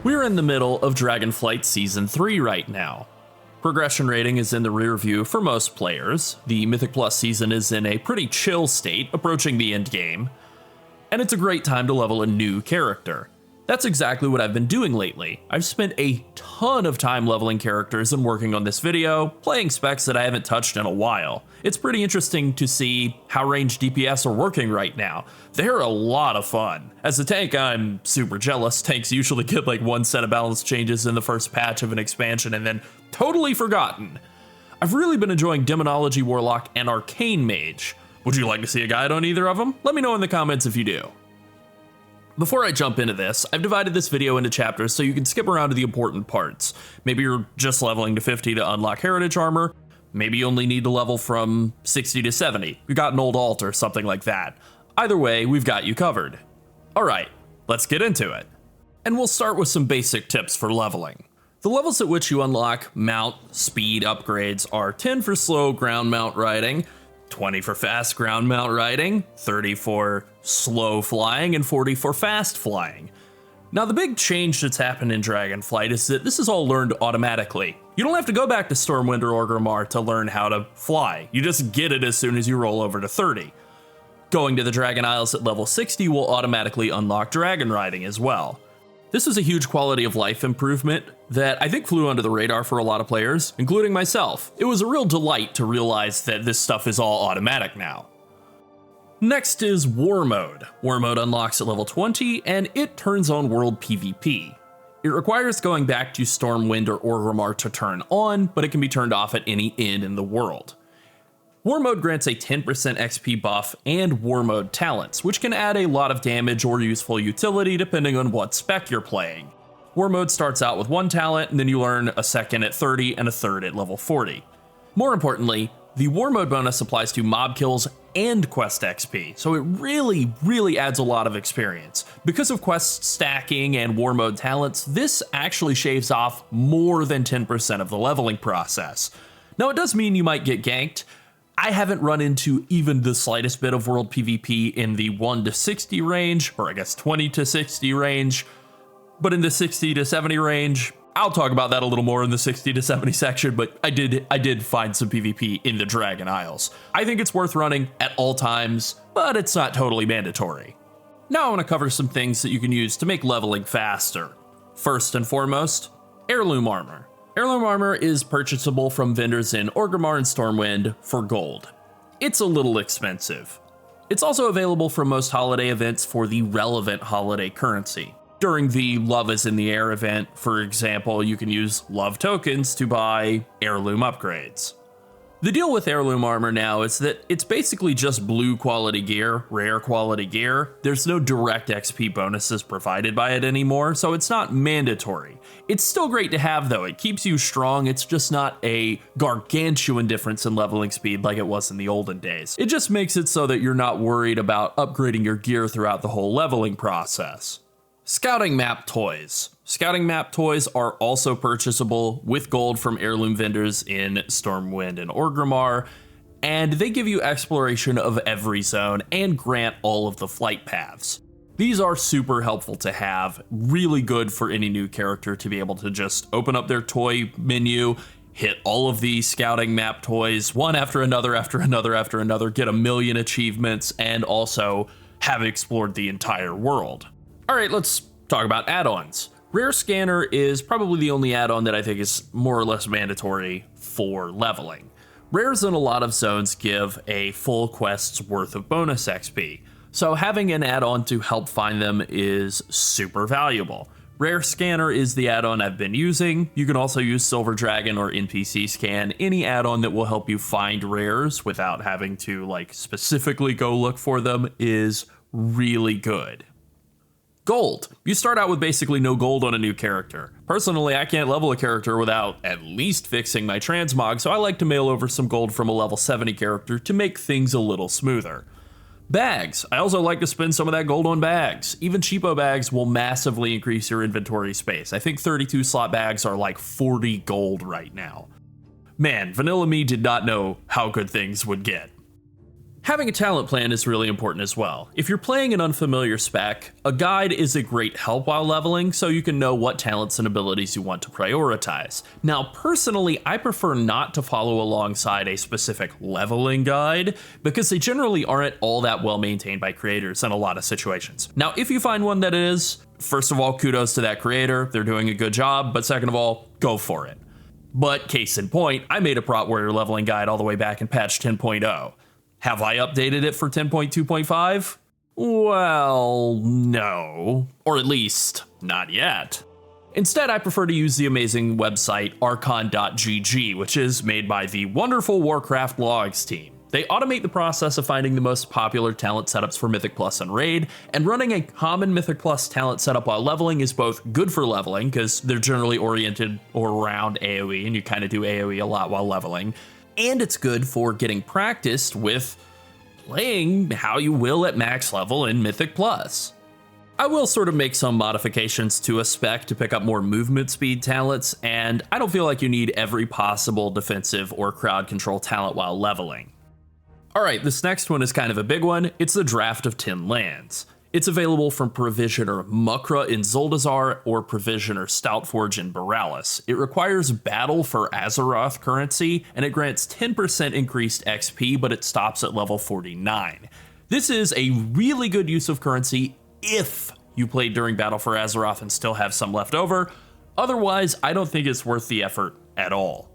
We're in the middle of Dragonflight Season 3 right now. Progression rating is in the rear view for most players, the Mythic Plus season is in a pretty chill state, approaching the end game, and it's a great time to level a new character. That's exactly what I've been doing lately. I've spent a ton of time leveling characters and working on this video, playing specs that I haven't touched in a while. It's pretty interesting to see how ranged DPS are working right now. They're a lot of fun. As a tank, I'm super jealous. Tanks usually get like one set of balance changes in the first patch of an expansion and then totally forgotten. I've really been enjoying Demonology Warlock and Arcane Mage. Would you like to see a guide on either of them? Let me know in the comments if you do. Before I jump into this, I've divided this video into chapters so you can skip around to the important parts. Maybe you're just leveling to 50 to unlock Heritage Armor. Maybe you only need to level from 60 to 70. You got an old alt or something like that. Either way, we've got you covered. Alright, let's get into it. And we'll start with some basic tips for leveling. The levels at which you unlock mount speed upgrades are 10 for slow ground mount riding, 20 for fast ground mount riding, 30 for slow flying, and 40 for fast flying. Now the big change that's happened in Dragonflight is that this is all learned automatically. You don't have to go back to Stormwind or Orgrimmar to learn how to fly. You just get it as soon as you roll over to 30. Going to the Dragon Isles at level 60 will automatically unlock dragon riding as well. This was a huge quality of life improvement that I think flew under the radar for a lot of players, including myself. It was a real delight to realize that this stuff is all automatic now. Next is War Mode. War Mode unlocks at level 20 and it turns on world PvP. It requires going back to Stormwind or Orgrimmar to turn on, but it can be turned off at any inn in the world. War Mode grants a 10% XP buff and War Mode talents, which can add a lot of damage or useful utility depending on what spec you're playing. War Mode starts out with one talent, and then you learn a second at 30 and a third at level 40. More importantly, the War Mode bonus applies to mob kills and quest XP, so it really adds a lot of experience. Because of quest stacking and War Mode talents, this actually shaves off more than 10% of the leveling process. Now it does mean you might get ganked. I haven't run into even the slightest bit of world PvP in the 1 to 60 range, or I guess 20 to 60 range, but in the 60 to 70 range, I'll talk about that a little more in the 60 to 70 section, but I did find some PvP in the Dragon Isles. I think it's worth running at all times, but it's not totally mandatory. Now I want to cover some things that you can use to make leveling faster. First and foremost, Heirloom Armor. Heirloom Armor is purchasable from vendors in Orgrimmar and Stormwind for gold. It's a little expensive. It's also available from most holiday events for the relevant holiday currency. During the Love is in the Air event, for example, you can use love tokens to buy heirloom upgrades. The deal with Heirloom Armor now is that it's basically just blue quality gear, rare quality gear. There's no direct XP bonuses provided by it anymore, so it's not mandatory. It's still great to have though, it keeps you strong, it's just not a gargantuan difference in leveling speed like it was in the olden days. It just makes it so that you're not worried about upgrading your gear throughout the whole leveling process. Scouting Map Toys. Scouting Map Toys are also purchasable with gold from heirloom vendors in Stormwind and Orgrimmar, and they give you exploration of every zone and grant all of the flight paths. These are super helpful to have, really good for any new character to be able to just open up their toy menu, hit all of the scouting map toys, one after another, get a million achievements, and also have explored the entire world. All right, let's talk about add-ons. Rare Scanner is probably the only add-on that I think is more or less mandatory for leveling. Rares in a lot of zones give a full quest's worth of bonus XP, so having an add-on to help find them is super valuable. Rare Scanner is the add-on I've been using. You can also use Silver Dragon or NPC Scan, any add-on that will help you find rares without having to specifically go look for them is really good. Gold. You start out with basically no gold on a new character. Personally, I can't level a character without at least fixing my transmog, so I like to mail over some gold from a level 70 character to make things a little smoother. Bags. I also like to spend some of that gold on bags. Even cheapo bags will massively increase your inventory space. I think 32 slot bags are like 40 gold right now. Man, Vanilla me did not know how good things would get. Having a talent plan is really important as well. If you're playing an unfamiliar spec, a guide is a great help while leveling so you can know what talents and abilities you want to prioritize. Now, personally, I prefer not to follow alongside a specific leveling guide because they generally aren't all that well maintained by creators in a lot of situations. Now, if you find one that is, first of all, kudos to that creator, they're doing a good job, but second of all, go for it. But case in point, I made a prot warrior leveling guide all the way back in patch 10.0. Have I updated it for 10.2.5? Well, no. Or at least, not yet. Instead, I prefer to use the amazing website archon.gg, which is made by the wonderful Warcraft logs team. They automate the process of finding the most popular talent setups for Mythic Plus and Raid, and running a common Mythic Plus talent setup while leveling is both good for leveling, because they're generally oriented around AoE, and you kind of do AoE a lot while leveling, and it's good for getting practiced with playing how you will at max level in Mythic Plus. I will sort of make some modifications to a spec to pick up more movement speed talents, and I don't feel like you need every possible defensive or crowd control talent while leveling. Alright, this next one is kind of a big one. It's the Draft of 10 Lands. It's available from Provisioner Mukra in Zuldazar or Provisioner Stoutforge in Borealis. It requires Battle for Azeroth currency, and it grants 10% increased XP, but it stops at level 49. This is a really good use of currency if you played during Battle for Azeroth and still have some left over. Otherwise, I don't think it's worth the effort at all.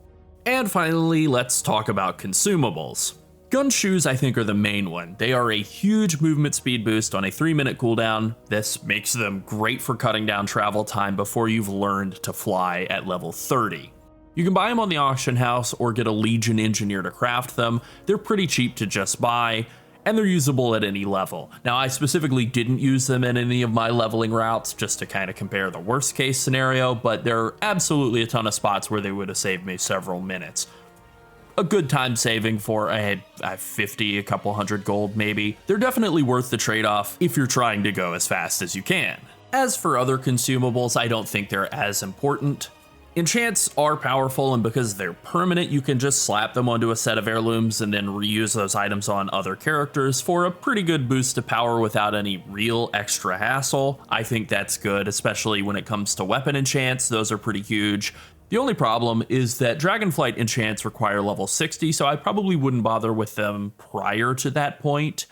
And finally, let's talk about consumables. Gun shoes, I think, are the main one. They are a huge movement speed boost on a 3-minute cooldown. This makes them great for cutting down travel time before you've learned to fly at level 30. You can buy them on the auction house or get a Legion engineer to craft them. They're pretty cheap to just buy, and they're usable at any level. Now, I specifically didn't use them in any of my leveling routes just to kind of compare the worst case scenario, but there are absolutely a ton of spots where they would have saved me several minutes. A good time saving for a 50, a couple hundred gold maybe. They're definitely worth the trade-off if you're trying to go as fast as you can. As for other consumables, I don't think they're as important. Enchants are powerful, and because they're permanent, you can just slap them onto a set of heirlooms and then reuse those items on other characters for a pretty good boost to power without any real extra hassle. I think that's good, especially when it comes to weapon enchants. Those are pretty huge. The only problem is that Dragonflight enchants require level 60, so I probably wouldn't bother with them prior to that point.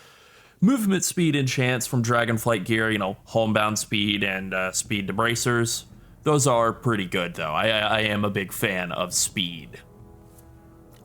Movement speed enchants from Dragonflight gear, homebound speed and speed to bracers, those are pretty good though. I am a big fan of speed.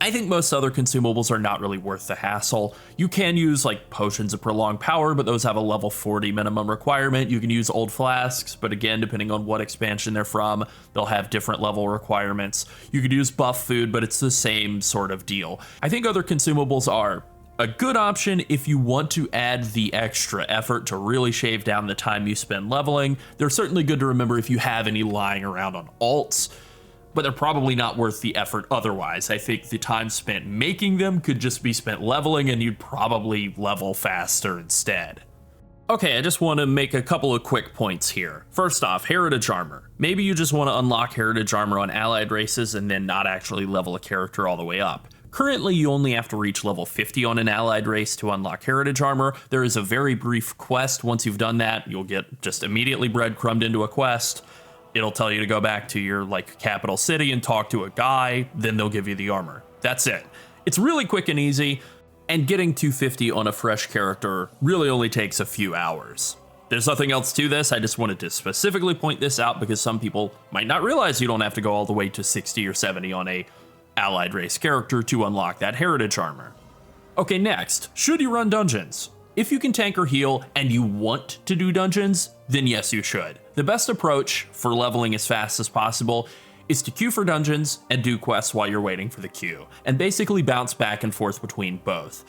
I think most other consumables are not really worth the hassle. You can use like potions of prolonged power, but those have a level 40 minimum requirement. You can use old flasks, but again, depending on what expansion they're from, they'll have different level requirements. You could use buff food, but it's the same sort of deal. I think other consumables are a good option if you want to add the extra effort to really shave down the time you spend leveling. They're certainly good to remember if you have any lying around on alts, but they're probably not worth the effort otherwise. I think the time spent making them could just be spent leveling, and you'd probably level faster instead. Okay, I just want to make a couple of quick points here. First off, Heritage Armor. Maybe you just want to unlock Heritage Armor on allied races and then not actually level a character all the way up. Currently, you only have to reach level 50 on an allied race to unlock Heritage Armor. There is a very brief quest. Once you've done that, you'll get just immediately breadcrumbed into a quest. It'll tell you to go back to your capital city and talk to a guy, then they'll give you the armor. That's it. It's really quick and easy, and getting 250 on a fresh character really only takes a few hours. There's nothing else to this. I just wanted to specifically point this out because some people might not realize you don't have to go all the way to 60 or 70 on a allied race character to unlock that Heritage Armor. Okay, next, should you run dungeons? If you can tank or heal and you want to do dungeons, then yes, you should. The best approach for leveling as fast as possible is to queue for dungeons and do quests while you're waiting for the queue, and basically bounce back and forth between both.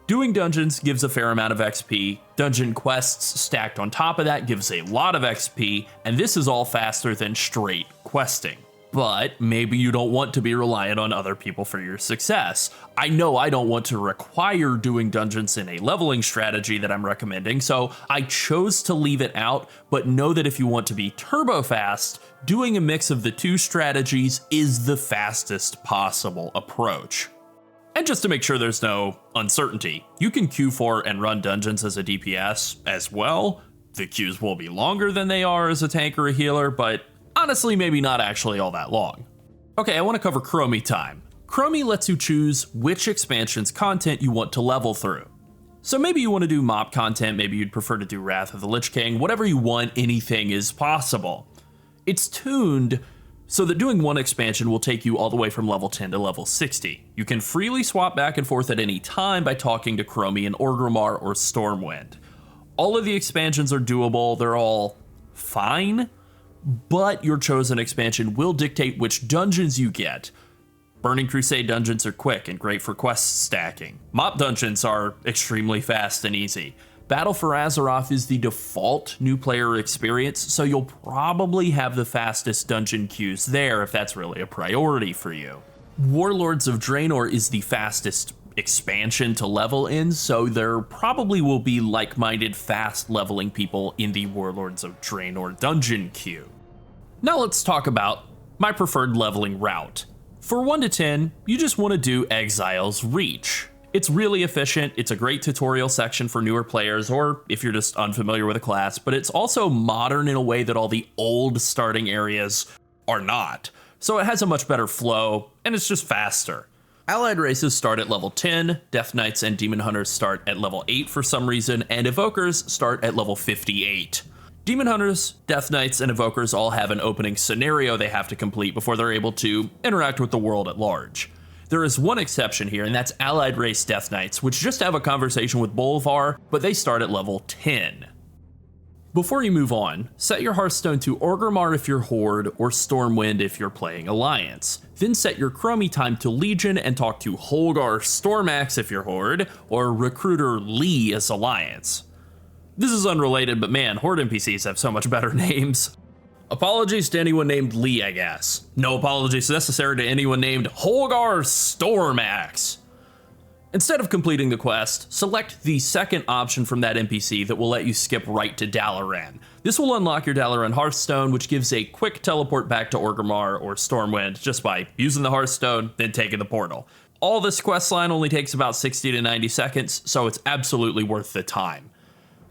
Doing dungeons gives a fair amount of XP, dungeon quests stacked on top of that gives a lot of XP, and this is all faster than straight questing. But maybe you don't want to be reliant on other people for your success. I know I don't want to require doing dungeons in a leveling strategy that I'm recommending, so I chose to leave it out, but know that if you want to be turbo fast, doing a mix of the two strategies is the fastest possible approach. And just to make sure there's no uncertainty, you can queue for and run dungeons as a DPS as well. The queues will be longer than they are as a tank or a healer, but honestly, maybe not actually all that long. Okay, I want to cover Chromie Time. Chromie lets you choose which expansion's content you want to level through. So maybe you want to do mop content, maybe you'd prefer to do Wrath of the Lich King, whatever you want, anything is possible. It's tuned so that doing one expansion will take you all the way from level 10 to level 60. You can freely swap back and forth at any time by talking to Chromie in Orgrimmar or Stormwind. All of the expansions are doable, they're all fine, but your chosen expansion will dictate which dungeons you get. Burning Crusade dungeons are quick and great for quest stacking. Mop dungeons are extremely fast and easy. Battle for Azeroth is the default new player experience, so you'll probably have the fastest dungeon queues there if that's really a priority for you. Warlords of Draenor is the fastest expansion to level in, so there probably will be like-minded fast leveling people in the Warlords of Draenor dungeon queue. Now let's talk about my preferred leveling route. For 1 to 10, you just want to do Exile's Reach. It's really efficient, it's a great tutorial section for newer players or if you're just unfamiliar with a class, but it's also modern in a way that all the old starting areas are not. So it has a much better flow, and it's just faster. Allied races start at level 10, Death Knights and Demon Hunters start at level 8 for some reason, and Evokers start at level 58. Demon Hunters, Death Knights, and Evokers all have an opening scenario they have to complete before they're able to interact with the world at large. There is one exception here, and that's Allied Race Death Knights, which just have a conversation with Bolvar, but they start at level 10. Before you move on, set your Hearthstone to Orgrimmar if you're Horde, or Stormwind if you're playing Alliance. Then set your Chromie Time to Legion and talk to Holgar Stormax if you're Horde, or Recruiter Lee as Alliance. This is unrelated, but man, Horde NPCs have so much better names. Apologies to anyone named Lee, I guess. No apologies necessary to anyone named Holgar Stormax. Instead of completing the quest, select the second option from that NPC that will let you skip right to Dalaran. This will unlock your Dalaran Hearthstone, which gives a quick teleport back to Orgrimmar or Stormwind just by using the Hearthstone, then taking the portal. All this quest line only takes about 60 to 90 seconds, so it's absolutely worth the time.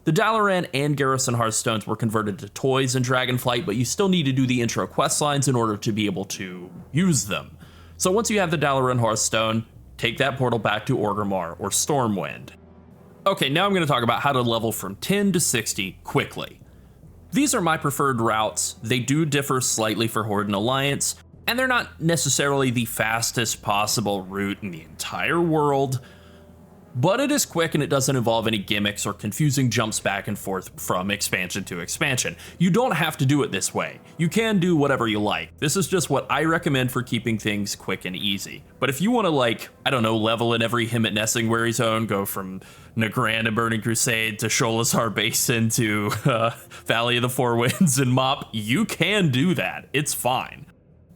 The Dalaran and Garrison Hearthstones were converted to toys in Dragonflight, but you still need to do the intro quest lines in order to be able to use them. So once you have the Dalaran Hearthstone, take that portal back to Orgrimmar or Stormwind. Okay, now I'm going to talk about how to level from 10 to 60 quickly. These are my preferred routes. They do differ slightly for Horde and Alliance, and they're not necessarily the fastest possible route in the entire world, but it is quick and it doesn't involve any gimmicks or confusing jumps back and forth from expansion to expansion. You don't have to do it this way. You can do whatever you like. This is just what I recommend for keeping things quick and easy. But if you want to level in every Himmet Nessingwary zone, go from Nagrand and Burning Crusade to Sholazar Basin to Valley of the Four Winds and Mop, you can do that. It's fine.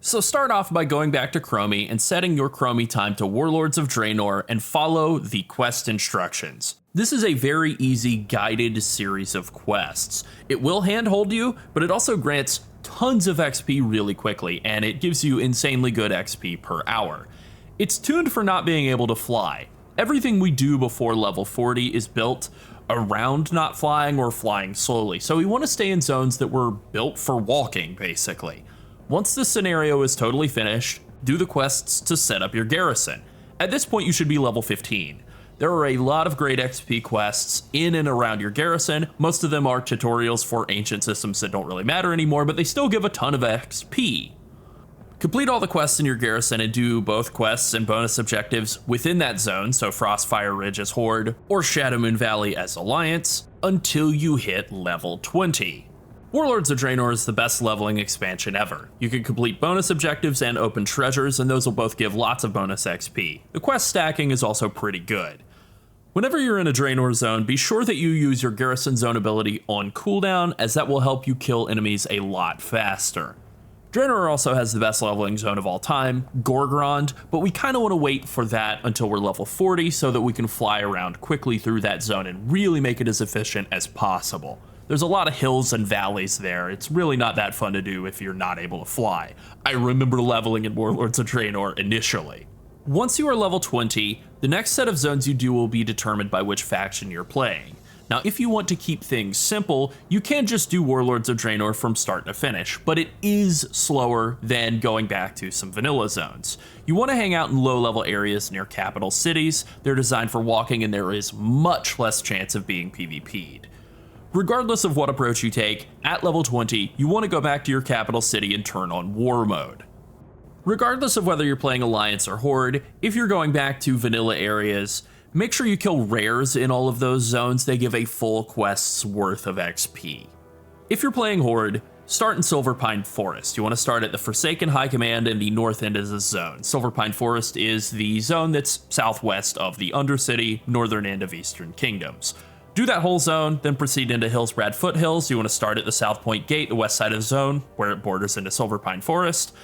So start off by going back to Chromie and setting your Chromie Time to Warlords of Draenor and follow the quest instructions. This is a very easy guided series of quests. It will handhold you, but it also grants tons of XP really quickly, and it gives you insanely good XP per hour. It's tuned for not being able to fly. Everything we do before level 40 is built around not flying or flying slowly, so we want to stay in zones that were built for walking, basically. Once the scenario is totally finished, do the quests to set up your garrison. At this point, you should be level 15. There are a lot of great XP quests in and around your garrison. Most of them are tutorials for ancient systems that don't really matter anymore, but they still give a ton of XP. Complete all the quests in your garrison and do both quests and bonus objectives within that zone, so Frostfire Ridge as Horde or Shadowmoon Valley as Alliance, until you hit level 20. Warlords of Draenor is the best leveling expansion ever. You can complete bonus objectives and open treasures, and those will both give lots of bonus XP. The quest stacking is also pretty good. Whenever you're in a Draenor zone, be sure that you use your Garrison Zone ability on cooldown, as that will help you kill enemies a lot faster. Draenor also has the best leveling zone of all time, Gorgrond, but we kind of want to wait for that until we're level 40 so that we can fly around quickly through that zone and really make it as efficient as possible. There's a lot of hills and valleys there. It's really not that fun to do if you're not able to fly. I remember leveling in Warlords of Draenor initially. Once you are level 20, the next set of zones you do will be determined by which faction you're playing. Now, if you want to keep things simple, you can just do Warlords of Draenor from start to finish, but it is slower than going back to some vanilla zones. You want to hang out in low-level areas near capital cities. They're designed for walking, and there is much less chance of being PvP'd. Regardless of what approach you take, at level 20, you want to go back to your capital city and turn on war mode. Regardless of whether you're playing Alliance or Horde, if you're going back to vanilla areas, make sure you kill rares in all of those zones. They give a full quest's worth of XP. If you're playing Horde, start in Silverpine Forest. You want to start at the Forsaken High Command in the north end of the zone. Silverpine Forest is the zone that's southwest of the Undercity, northern end of Eastern Kingdoms. Do that whole zone, then proceed into Hillsbrad Foothills. You want to start at the South Point Gate, the west side of the zone, where it borders into Silverpine Forest.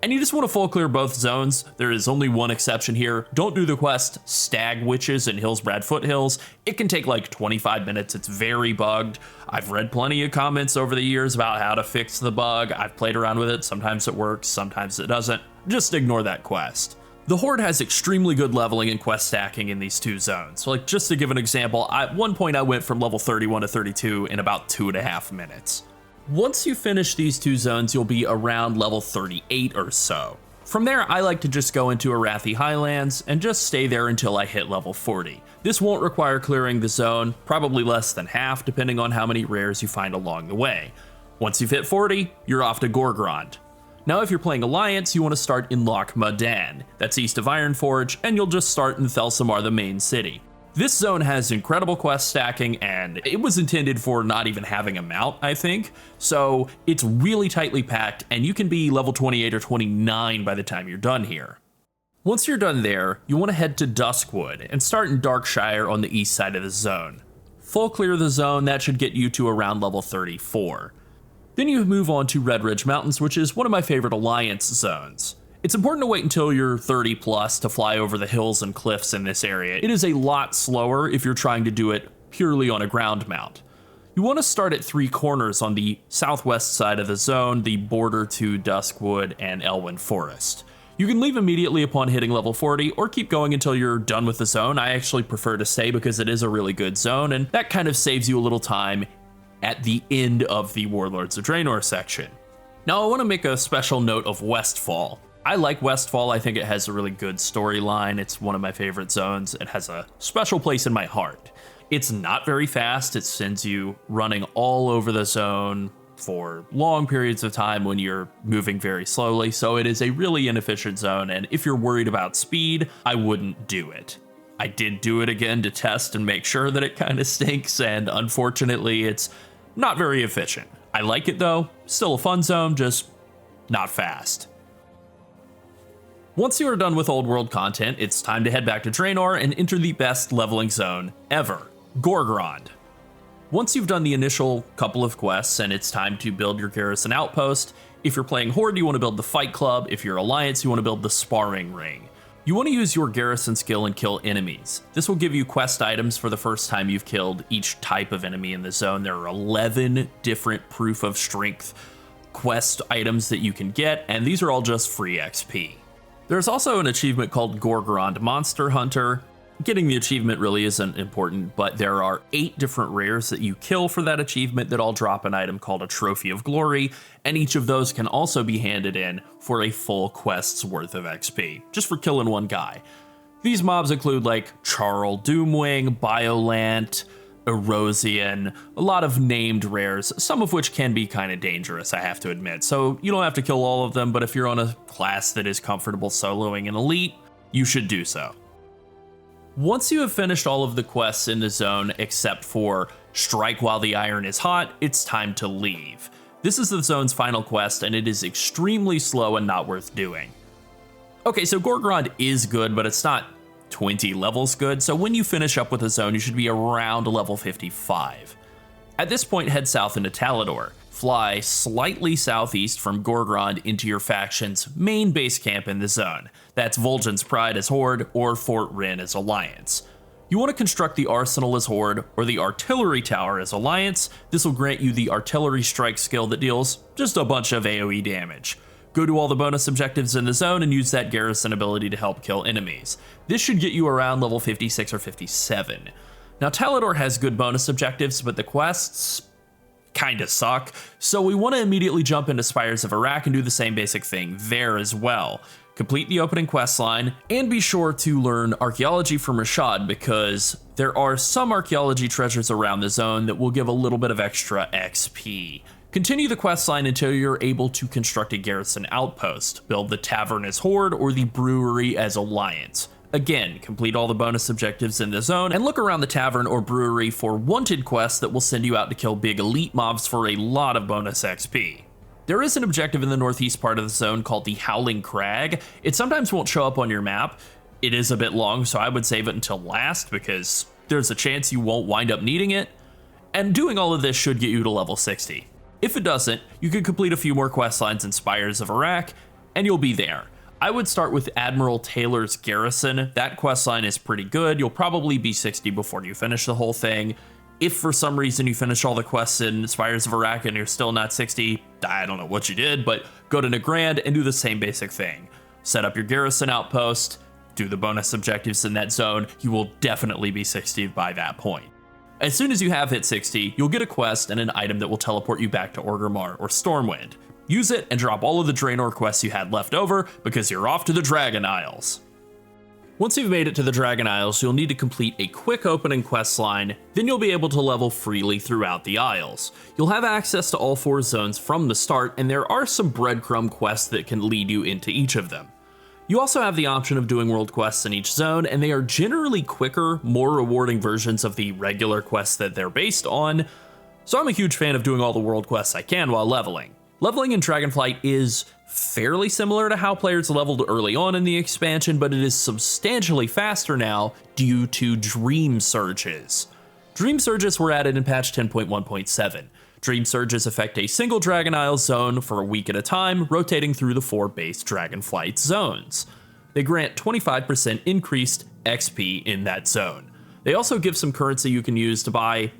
And you just want to full clear both zones. There is only one exception here. Don't do the quest Stag Witches in Hillsbrad Foothills. It can take like 25 minutes. It's very bugged. I've read plenty of comments over the years about how to fix the bug. I've played around with it. Sometimes it works, sometimes it doesn't. Just ignore that quest. The Horde has extremely good leveling and quest stacking in these two zones. So like, just to give an example, at one point I went from level 31 to 32 in about 2.5 minutes. Once you finish these two zones, you'll be around level 38 or so. From there, I like to just go into Arathi Highlands and just stay there until I hit level 40. This won't require clearing the zone, probably less than half depending on how many rares you find along the way. Once you've hit 40, you're off to Gorgrond. Now if you're playing Alliance, you want to start in Loch Modan. That's east of Ironforge, and you'll just start in Thelsamar, the main city. This zone has incredible quest stacking, and it was intended for not even having a mount, I think. So it's really tightly packed, and you can be level 28 or 29 by the time you're done here. Once you're done there, you want to head to Duskwood and start in Darkshire on the east side of the zone. Full clear the zone, that should get you to around level 34. Then you move on to Red Ridge Mountains, which is one of my favorite Alliance zones. It's important to wait until you're 30 plus to fly over the hills and cliffs in this area. It is a lot slower if you're trying to do it purely on a ground mount. You want to start at Three Corners on the southwest side of the zone, the border to Duskwood and Elwyn Forest. You can leave immediately upon hitting level 40 or keep going until you're done with the zone. I actually prefer to stay because it is a really good zone, and that kind of saves you a little time at the end of the Warlords of Draenor section. Now I want to make a special note of Westfall. I like Westfall. I think it has a really good storyline. It's one of my favorite zones. It has a special place in my heart. It's not very fast. It sends you running all over the zone for long periods of time when you're moving very slowly. So it is a really inefficient zone. And if you're worried about speed, I wouldn't do it. I did do it again to test and make sure that it kind of stinks. And unfortunately, it's not very efficient. I like it though. Still a fun zone, just not fast. Once you are done with old world content, it's time to head back to Draenor and enter the best leveling zone ever, Gorgrond. Once you've done the initial couple of quests and it's time to build your garrison outpost, if you're playing Horde, you want to build the Fight Club. If you're Alliance, you want to build the Sparring Ring. You want to use your garrison skill and kill enemies. This will give you quest items for the first time you've killed each type of enemy in the zone. There are 11 different proof of strength quest items that you can get, and these are all just free XP. There's also an achievement called Gorgrond Monster Hunter. Getting the achievement really isn't important, but there are 8 different rares that you kill for that achievement that all drop an item called a Trophy of Glory, and each of those can also be handed in for a full quest's worth of XP, just for killing one guy. These mobs include like Charl Doomwing, Biolant, Erosian, a lot of named rares, some of which can be kind of dangerous, I have to admit. So you don't have to kill all of them, but if you're on a class that is comfortable soloing an elite, you should do so. Once you have finished all of the quests in the zone except for Strike While the Iron is Hot, it's time to leave. This is the zone's final quest, and it is extremely slow and not worth doing. Okay, so Gorgrond is good, but it's not 20 levels good, so when you finish up with the zone, you should be around level 55. At this point, head south into Talador. Fly slightly southeast from Gorgrond into your faction's main base camp in the zone. That's Vol'jin's Pride as Horde or Fort Rin as Alliance. You want to construct the Arsenal as Horde or the Artillery Tower as Alliance. This will grant you the Artillery Strike skill that deals just a bunch of AoE damage. Go do all the bonus objectives in the zone and use that garrison ability to help kill enemies. This should get you around level 56 or 57. Now Talador has good bonus objectives, but the quests kinda suck, so we want to immediately jump into Spires of Iraq and do the same basic thing there as well. Complete the opening quest line, and be sure to learn archaeology from Rashad, because there are some archaeology treasures around the zone that will give a little bit of extra XP. Continue the quest line until you're able to construct a garrison outpost, build the tavern as Horde or the brewery as Alliance. Again, complete all the bonus objectives in the zone, and look around the tavern or brewery for wanted quests that will send you out to kill big elite mobs for a lot of bonus XP. There is an objective in the northeast part of the zone called the Howling Crag. It sometimes won't show up on your map. It is a bit long, so I would save it until last because there's a chance you won't wind up needing it. And doing all of this should get you to level 60. If it doesn't, you can complete a few more quest lines in Spires of Iraq, and you'll be there. I would start with Admiral Taylor's Garrison. That questline is pretty good. You'll probably be 60 before you finish the whole thing. If for some reason you finish all the quests in Spires of Iraq and you're still not 60, I don't know what you did, but go to Nagrand and do the same basic thing. Set up your garrison outpost, do the bonus objectives in that zone. You will definitely be 60 by that point. As soon as you have hit 60, you'll get a quest and an item that will teleport you back to Orgrimmar or Stormwind. Use it and drop all of the Draenor quests you had left over because you're off to the Dragon Isles. Once you've made it to the Dragon Isles, you'll need to complete a quick opening quest line, then you'll be able to level freely throughout the Isles. You'll have access to all 4 zones from the start, and there are some breadcrumb quests that can lead you into each of them. You also have the option of doing world quests in each zone, and they are generally quicker, more rewarding versions of the regular quests that they're based on, so I'm a huge fan of doing all the world quests I can while leveling. Leveling in Dragonflight is fairly similar to how players leveled early on in the expansion, but it is substantially faster now due to Dream Surges. Dream Surges were added in patch 10.1.7. Dream Surges affect a single Dragon Isle zone for a week at a time, rotating through the 4 base Dragonflight zones. They grant 25% increased XP in that zone. They also give some currency you can use to buy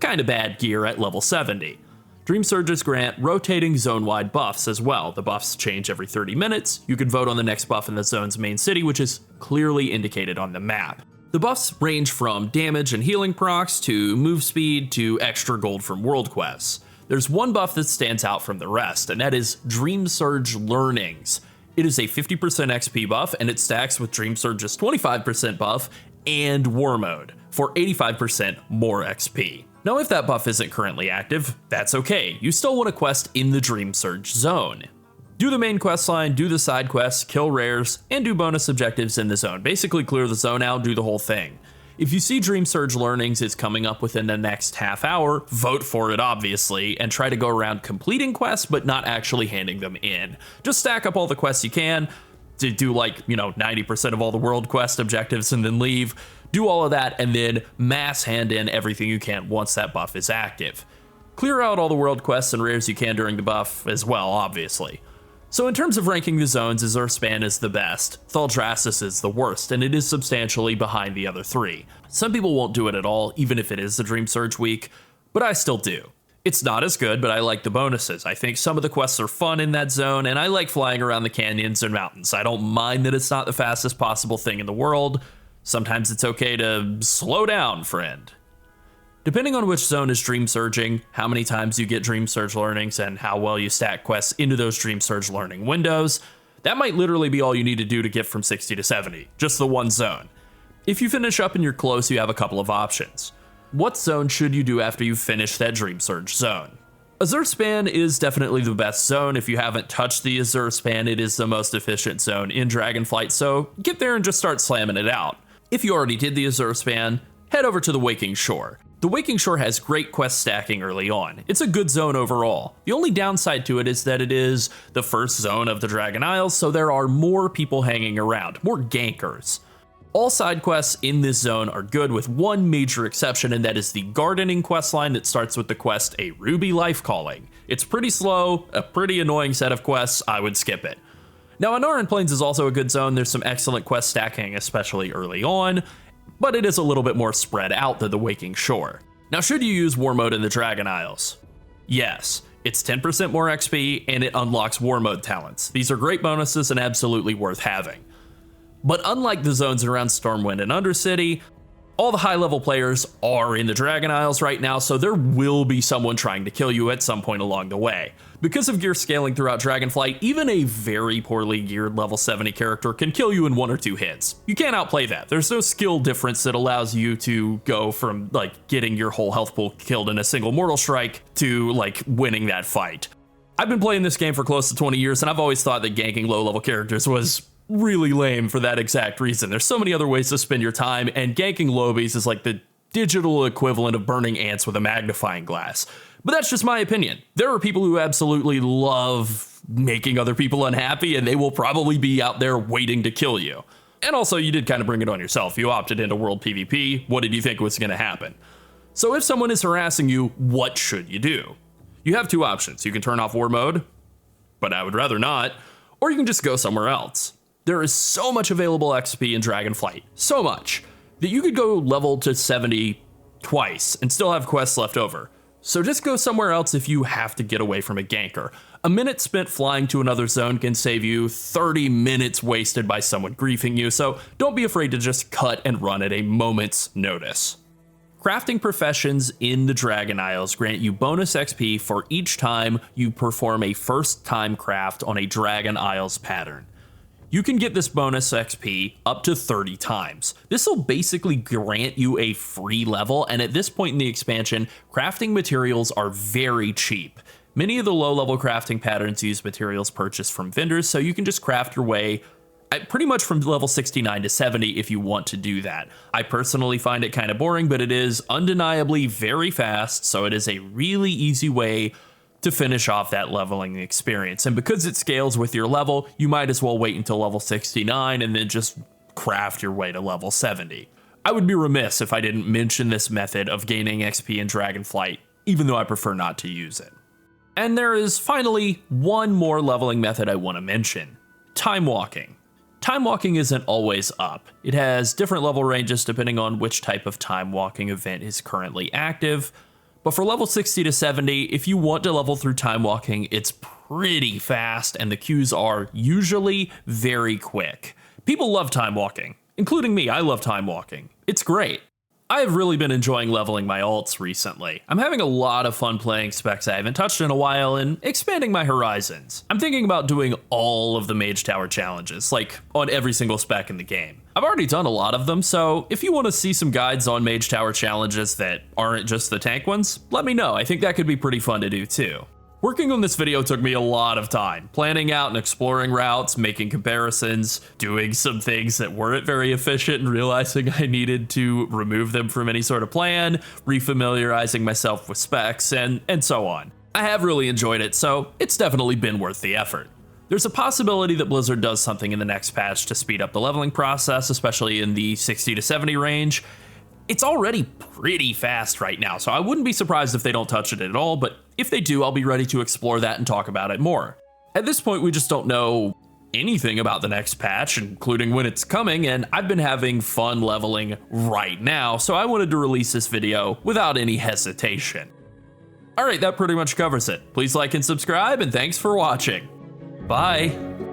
kinda bad gear at level 70. Dream Surges grant rotating zone-wide buffs as well. The buffs change every 30 minutes. You can vote on the next buff in the zone's main city, which is clearly indicated on the map. The buffs range from damage and healing procs to move speed to extra gold from world quests. There's one buff that stands out from the rest, and that is Dream Surge Learnings. It is a 50% XP buff, and it stacks with Dream Surge's 25% buff and War Mode for 85% more XP. Now, if that buff isn't currently active, that's okay. You still want a quest in the Dream Surge zone. Do the main quest line, do the side quests, kill rares, and do bonus objectives in the zone. Basically clear the zone out, do the whole thing. If you see Dream Surge Learnings is coming up within the next half hour, vote for it obviously, and try to go around completing quests but not actually handing them in. Just stack up all the quests you can, to do 90% of all the world quest objectives and then leave. Do all of that and then mass hand in everything you can once that buff is active. Clear out all the world quests and rares you can during the buff as well, obviously. So in terms of ranking the zones, Azurspan is the best, Thaldraszus is the worst, and it is substantially behind the other 3. Some people won't do it at all, even if it is the Dream Surge week, but I still do. It's not as good, but I like the bonuses. I think some of the quests are fun in that zone, and I like flying around the canyons and mountains. I don't mind that it's not the fastest possible thing in the world. Sometimes it's okay to slow down, friend. Depending on which zone is Dream Surging, how many times you get Dream Surge Learnings, and how well you stack quests into those Dream Surge Learning windows, that might literally be all you need to do to get from 60 to 70, just the one zone. If you finish up and you're close, you have a couple of options. What zone should you do after you finish that Dream Surge zone? Azurspan is definitely the best zone. If you haven't touched the Azurspan, it is the most efficient zone in Dragonflight, so get there and just start slamming it out. If you already did the Azurspan, head over to the Waking Shore. The Waking Shore has great quest stacking early on. It's a good zone overall. The only downside to it is that it is the first zone of the Dragon Isles, so there are more people hanging around, more gankers. All side quests in this zone are good with one major exception, and that is the gardening questline that starts with the quest A Ruby Life Calling. It's pretty slow, a pretty annoying set of quests, I would skip it. Now, Anaran Plains is also a good zone. There's some excellent quest stacking, especially early on, but it is a little bit more spread out than the Waking Shore. Now, should you use War Mode in the Dragon Isles? Yes. It's 10% more XP, and it unlocks war mode talents. These are great bonuses and absolutely worth having. But unlike the zones around Stormwind and Undercity, all the high level players are in the Dragon Isles right now, so there will be someone trying to kill you at some point along the way. Because of gear scaling throughout Dragonflight, even a very poorly geared level 70 character can kill you in 1 or 2 hits. You can't outplay that. There's no skill difference that allows you to go from like getting your whole health pool killed in a single mortal strike to like winning that fight. I've been playing this game for close to 20 years, and I've always thought that ganking low level characters was really lame for that exact reason. There's so many other ways to spend your time, and ganking lobies is like the digital equivalent of burning ants with a magnifying glass. But that's just my opinion. There are people who absolutely love making other people unhappy, and they will probably be out there waiting to kill you. And also, you did kind of bring it on yourself. You opted into world PvP. What did you think was going to happen? So if someone is harassing you, what should you do? You have 2 options. You can turn off war mode, but I would rather not, or you can just go somewhere else. There is so much available XP in Dragonflight, so much, that you could go level to 70 twice and still have quests left over. So just go somewhere else if you have to get away from a ganker. A minute spent flying to another zone can save you 30 minutes wasted by someone griefing you, so don't be afraid to just cut and run at a moment's notice. Crafting professions in the Dragon Isles grant you bonus XP for each time you perform a first time craft on a Dragon Isles pattern. You can get this bonus XP up to 30 times. This will basically grant you a free level, and at this point in the expansion, crafting materials are very cheap. Many of the low-level crafting patterns use materials purchased from vendors, so you can just craft your way pretty much from level 69 to 70 if you want to do that. I personally find it kind of boring, but it is undeniably very fast, so it is a really easy way to finish off that leveling experience. And because it scales with your level, you might as well wait until level 69 and then just craft your way to level 70. I would be remiss if I didn't mention this method of gaining XP in Dragonflight, even though I prefer not to use it. And there is finally one more leveling method I want to mention: Timewalking. Timewalking isn't always up. It has different level ranges depending on which type of Timewalking event is currently active. But for level 60 to 70, if you want to level through Timewalking, it's pretty fast, and the queues are usually very quick. People love Timewalking, including me. I love Timewalking. It's great. I have really been enjoying leveling my alts recently. I'm having a lot of fun playing specs I haven't touched in a while and expanding my horizons. I'm thinking about doing all of the Mage Tower challenges, like on every single spec in the game. I've already done a lot of them, so if you want to see some guides on Mage Tower challenges that aren't just the tank ones, let me know. I think that could be pretty fun to do too. Working on this video took me a lot of time, planning out and exploring routes, making comparisons, doing some things that weren't very efficient and realizing I needed to remove them from any sort of plan, refamiliarizing myself with specs, and so on. I have really enjoyed it, so it's definitely been worth the effort. There's a possibility that Blizzard does something in the next patch to speed up the leveling process, especially in the 60 to 70 range. It's already pretty fast right now, so I wouldn't be surprised if they don't touch it at all, but if they do, I'll be ready to explore that and talk about it more. At this point, we just don't know anything about the next patch, including when it's coming, and I've been having fun leveling right now, so I wanted to release this video without any hesitation. Alright, that pretty much covers it. Please like and subscribe, and thanks for watching. Bye!